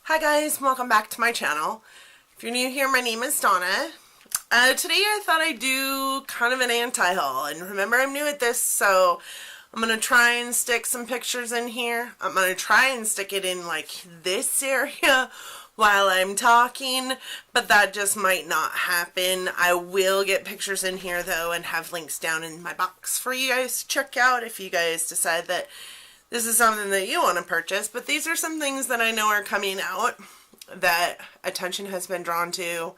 Hi guys, welcome back to my channel. If you're new here, my name is Donna. Today I thought I'd do kind of an anti-haul, and remember I'm new at this, so I'm going to try and stick some pictures in here. I'm going to try and stick it in like this area while I'm talking, but that just might not happen. I will get pictures in here though and have links down in my box for you guys to check out if you guys decide that this is something that you want to purchase. But these are some things that I know are coming out that attention has been drawn to,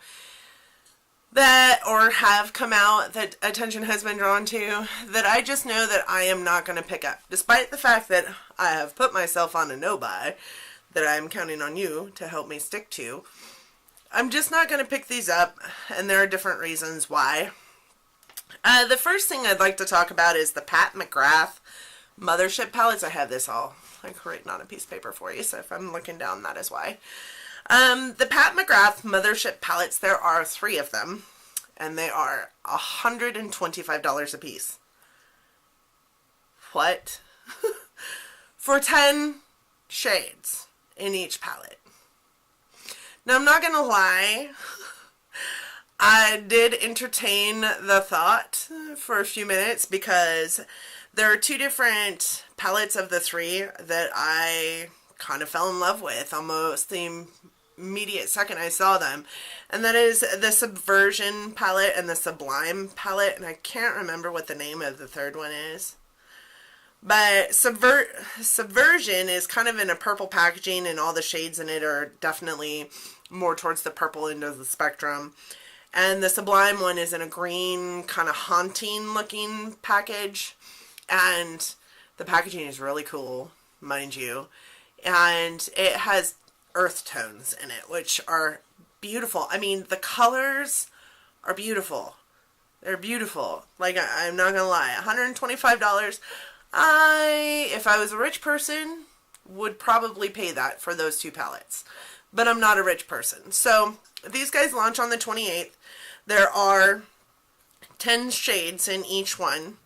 or have come out that attention has been drawn to, that I just know that I am not going to pick up, despite the fact that I have put myself on a no-buy that I'm counting on you to help me stick to. I'm just not going to pick these up, and there are different reasons why. The first thing I'd like to talk about is the Pat McGrath Mothership palettes. I have this all like written on a piece of paper for you, so if I'm looking down, that is why. The Pat McGrath Mothership palettes, there are 3 of them, and they are $125 a piece. What? For 10 shades in each palette. Now, I'm not gonna lie, I did entertain the thought for a few minutes because there are 2 different palettes of the 3 that I kind of fell in love with almost the immediate second I saw them. And that is the Subversion palette and the Sublime palette. And I can't remember what the name of the third one is. But Subversion is kind of in a purple packaging, and all the shades in it are definitely more towards the purple end of the spectrum. And the Sublime one is in a green, kind of haunting looking package. And the packaging is really cool, mind you. And it has earth tones in it, which are beautiful. I mean, the colors are beautiful. They're beautiful. Like, I'm not gonna lie, $125. If I was a rich person, would probably pay that for those 2 palettes. But I'm not a rich person. So, these guys launch on the 28th. There are 10 shades in each one.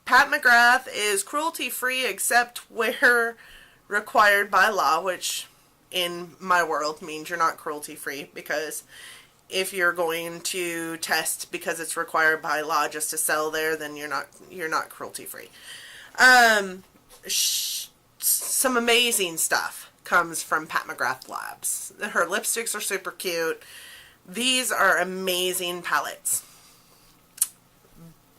Pat McGrath is cruelty-free except where required by law, which in my world means you're not cruelty-free, because if you're going to test because it's required by law just to sell there, then you're not cruelty-free. Some amazing stuff comes from Pat McGrath Labs. Her lipsticks are super cute. These are amazing palettes.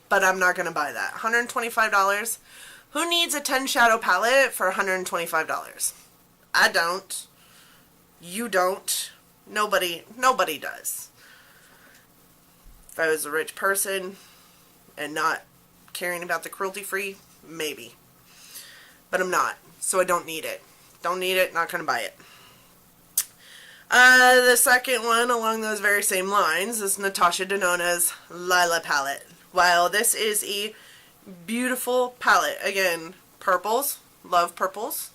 But I'm not going to buy that. $125. Who needs a 10 shadow palette for $125? I don't. You don't. Nobody does. If I was a rich person and not caring about the cruelty-free, maybe. But I'm not. So I don't need it. Don't need it. Not going to buy it. The second one along those very same lines is Natasha Denona's Lila palette. While this is a beautiful palette, again, purples, love purples.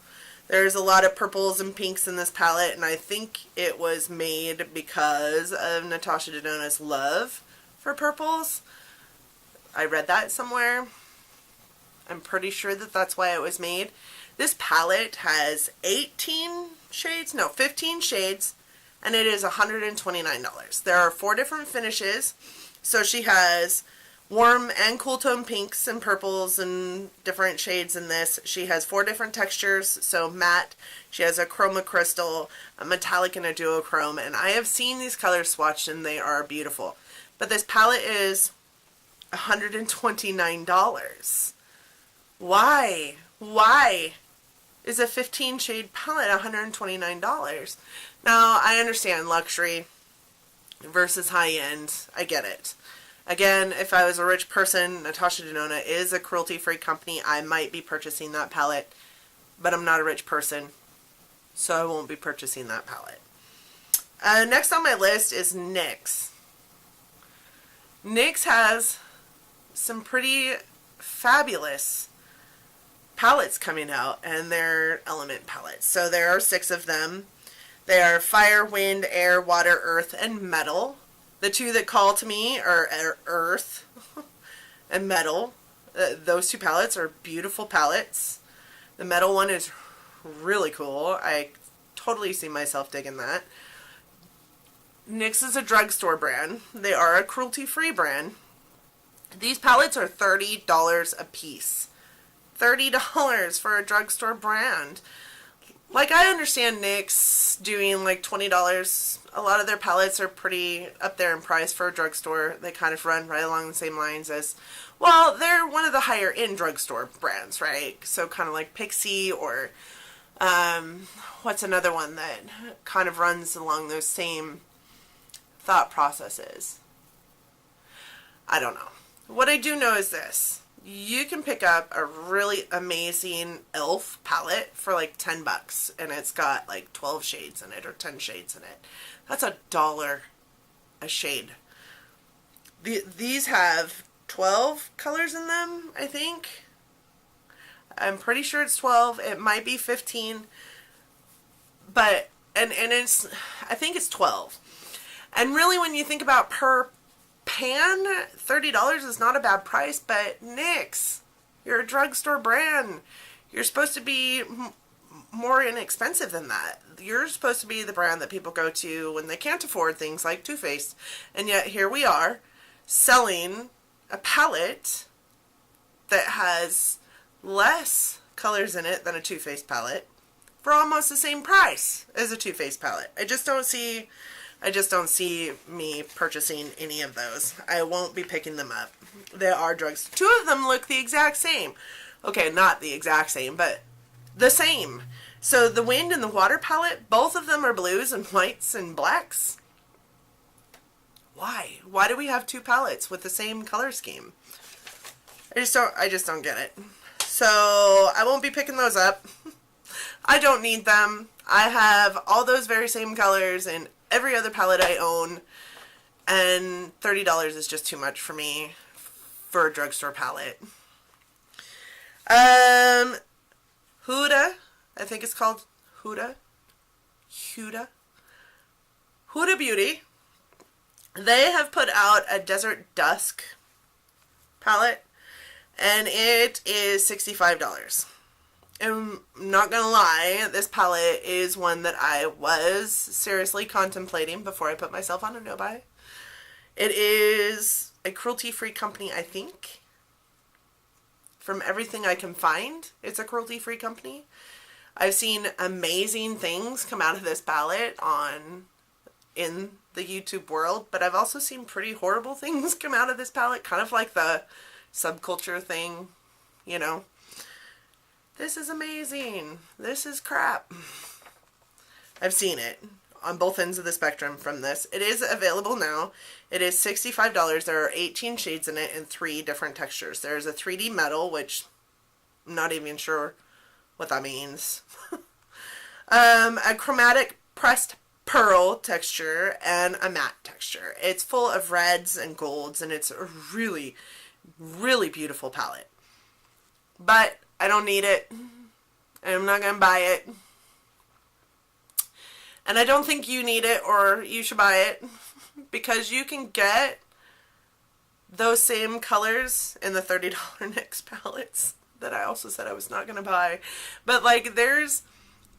There's a lot of purples and pinks in this palette, and I think it was made because of Natasha Denona's love for purples. I read that somewhere. I'm pretty sure that that's why it was made. This palette has 15 shades, and it is $129. There are 4 different finishes, so she has warm and cool tone pinks and purples and different shades in this. She has 4 different textures, so matte. She has a chroma crystal, a metallic, and a duochrome. And I have seen these colors swatched, and they are beautiful. But this palette is $129. Why? Why is a 15 shade palette $129? Now, I understand luxury versus high end. I get it. Again, if I was a rich person, Natasha Denona is a cruelty-free company. I might be purchasing that palette, but I'm not a rich person, so I won't be purchasing that palette. Next on my list is NYX. NYX has some pretty fabulous palettes coming out, and they're element palettes. So there are 6 of them. They are fire, wind, air, water, earth, and metal. The 2 that call to me are earth and metal. Those 2 palettes are beautiful palettes. The metal one is really cool. I totally see myself digging that. NYX is a drugstore brand. They are a cruelty-free brand. These palettes are $30 a piece. $30 for a drugstore brand. Like, I understand NYX doing like $20. A lot of their palettes are pretty up there in price for a drugstore. They kind of run right along the same lines as, well, they're one of the higher end drugstore brands, right? So kind of like IPSY or what's another one that kind of runs along those same thought processes? I don't know. What I do know is this. You can pick up a really amazing e.l.f. palette for like $10 and it's got like 12 shades in it or 10 shades in it. That's $1 a shade. These have 12 colors in them, I think. I'm pretty sure it's 12. It might be 15. But, and it's, I think it's 12. And really when you think about per pan, $30 is not a bad price, but NYX, you're a drugstore brand. You're supposed to be more inexpensive than that. You're supposed to be the brand that people go to when they can't afford things like Too Faced. And yet here we are selling a palette that has less colors in it than a Too Faced palette for almost the same price as a Too Faced palette. I just don't see me purchasing any of those. I won't be picking them up. They are drugs. Two of them look the exact same. Okay, not the exact same, but the same. So the Wind and the Water palette, both of them are blues and whites and blacks. Why? Why do we have two palettes with the same color scheme? I just don't get it. So I won't be picking those up. I don't need them. I have all those very same colors in every other palette I own, and $30 is just too much for me for a drugstore palette. Huda, I think it's called Huda Beauty. They have put out a Desert Dusk palette, and it is $65. I'm not gonna lie, this palette is one that I was seriously contemplating before I put myself on a no-buy. It is a cruelty-free company, I think. From everything I can find, it's a cruelty-free company. I've seen amazing things come out of this palette in the YouTube world, but I've also seen pretty horrible things come out of this palette, kind of like the subculture thing, you know. This is amazing. This is crap. I've seen it on both ends of the spectrum from this. It is available now. It is $65. There are 18 shades in it and 3 different textures. There's a 3D metal, which I'm not even sure what that means. A chromatic pressed pearl texture and a matte texture. It's full of reds and golds, and it's a really, really beautiful palette. But I don't need it, and I'm not going to buy it. And I don't think you need it or you should buy it, because you can get those same colors in the $30 NYX palettes that I also said I was not going to buy. But like, there's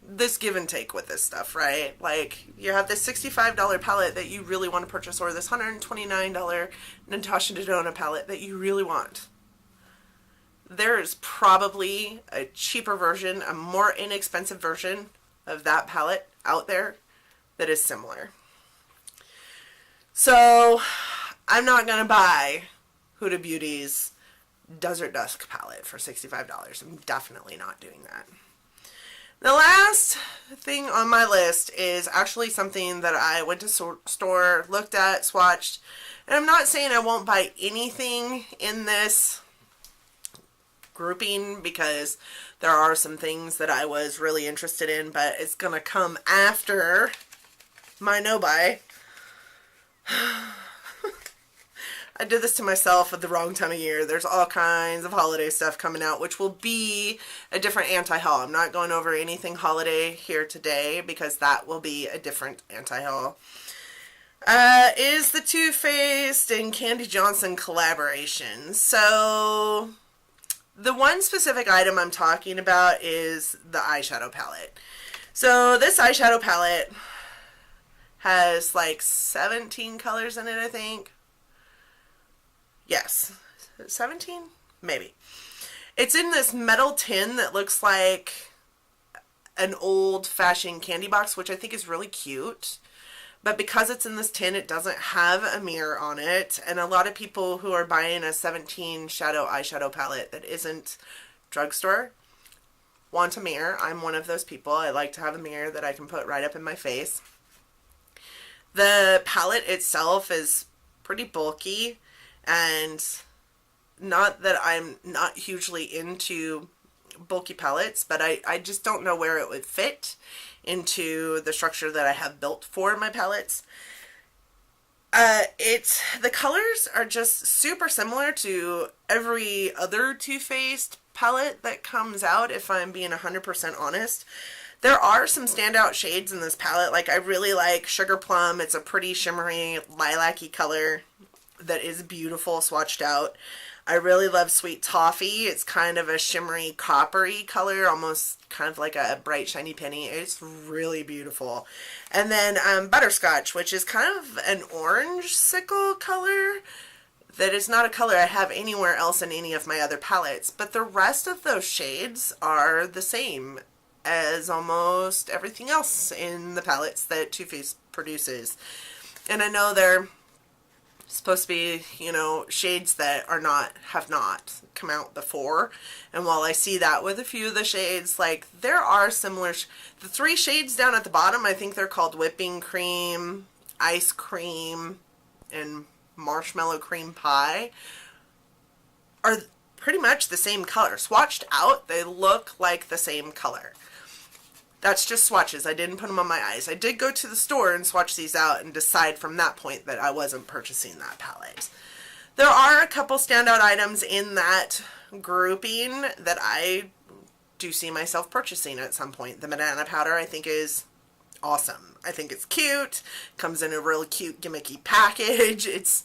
this give and take with this stuff, right? Like, you have this $65 palette that you really want to purchase, or this $129 Natasha Denona palette that you really want. There is probably a cheaper version, a more inexpensive version of that palette out there that is similar. So I'm not going to buy Huda Beauty's Desert Dusk palette for $65. I'm definitely not doing that. The last thing on my list is actually something that I went to store, looked at, swatched, and I'm not saying I won't buy anything in this grouping, because there are some things that I was really interested in, but it's gonna come after my no-buy. I did this to myself at the wrong time of year. There's all kinds of holiday stuff coming out, which will be a different anti-haul. I'm not going over anything holiday here today, because that will be a different anti-haul. Is the Too Faced and Candy Johnson collaboration. So the one specific item I'm talking about is the eyeshadow palette. So this eyeshadow palette has like 17 colors in it, I think. Yes. 17? Maybe. It's in this metal tin that looks like an old-fashioned candy box, which I think is really cute. But because it's in this tin, it doesn't have a mirror on it. And a lot of people who are buying a 17 shadow eyeshadow palette that isn't drugstore want a mirror. I'm one of those people. I like to have a mirror that I can put right up in my face. The palette itself is pretty bulky, and not that I'm not hugely into bulky palettes, but I just don't know where it would fit into the structure that I have built for my palettes. The colors are just super similar to every other Too Faced palette that comes out, if I'm being 100% honest. There are some standout shades in this palette. Like, I really like Sugar Plum. It's a pretty shimmery lilac-y color that is beautiful swatched out. I really love Sweet Toffee. It's kind of a shimmery coppery color, almost kind of like a bright shiny penny. It's really beautiful. And then Butterscotch, which is kind of an orange sickle color that is not a color I have anywhere else in any of my other palettes. But the rest of those shades are the same as almost everything else in the palettes that Too Faced produces. And I know they're supposed to be, you know, shades that have not come out before. And while I see that with a few of the shades, like, there are similar, the three shades down at the bottom, I think they're called Whipping Cream, Ice Cream, and Marshmallow Cream Pie, are pretty much the same color. Swatched out, they look like the same color. That's just swatches. I didn't put them on my eyes. I did go to the store and swatch these out and decide from that point that I wasn't purchasing that palette. There are a couple standout items in that grouping that I do see myself purchasing at some point. The banana powder, I think, is awesome. I think it's cute. Comes in a really cute gimmicky package. It's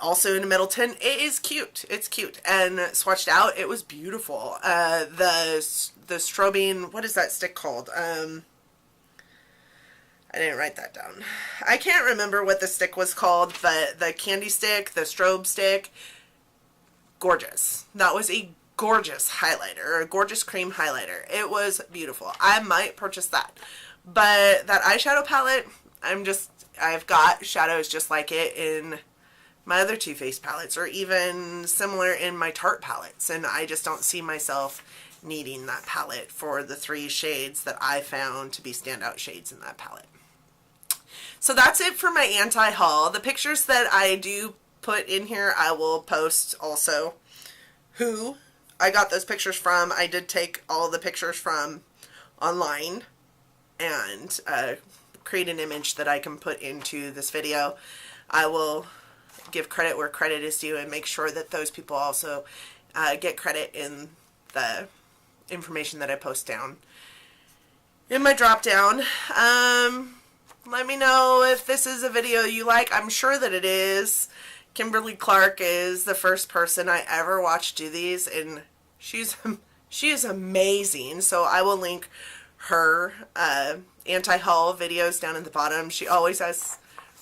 also in a metal tin. It is cute. It's cute. And swatched out, it was beautiful. The strobing, what is that stick called? I didn't write that down. I can't remember what the stick was called, but the candy stick, the strobe stick, gorgeous. That was a gorgeous highlighter, a gorgeous cream highlighter. It was beautiful. I might purchase that. But that eyeshadow palette, I've got shadows just like it in my other Too Faced palettes, or even similar in my Tarte palettes, and I just don't see myself needing that palette for the three shades that I found to be standout shades in that palette. So that's it for my anti-haul. The pictures that I do put in here, I will post also who I got those pictures from. I did take all the pictures from online and create an image that I can put into this video. I will give credit where credit is due and make sure that those people also get credit in the information that I post down in my drop down. Let me know if this is a video you like. I'm sure that it is. Kimberly Clark is the first person I ever watched do these, and she is amazing. So I will link her anti-haul videos down at the bottom. She always has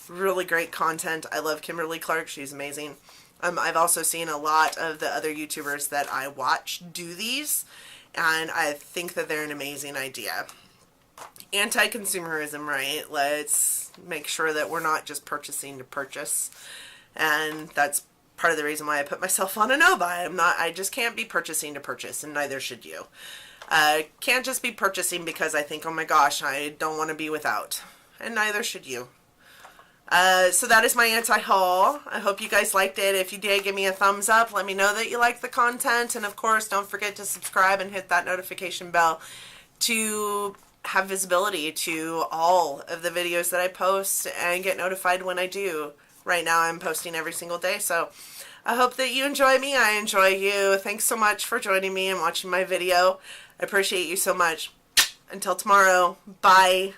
really great content. I love Kimberly Clark. She's amazing. I've also seen a lot of the other YouTubers that I watch do these, and I think that they're an amazing idea. Anti-consumerism, right? Let's make sure that we're not just purchasing to purchase, and that's part of the reason why I put myself on a no buy. I just can't be purchasing to purchase, and neither should you. Can't just be purchasing because I think, oh my gosh, I don't want to be without, and neither should you. So that is my anti-haul. I hope you guys liked it. If you did, give me a thumbs up. Let me know that you like the content. And of course, don't forget to subscribe and hit that notification bell to have visibility to all of the videos that I post and get notified when I do. Right now, I'm posting every single day. So I hope that you enjoy me. I enjoy you. Thanks so much for joining me and watching my video. I appreciate you so much. Until tomorrow, bye.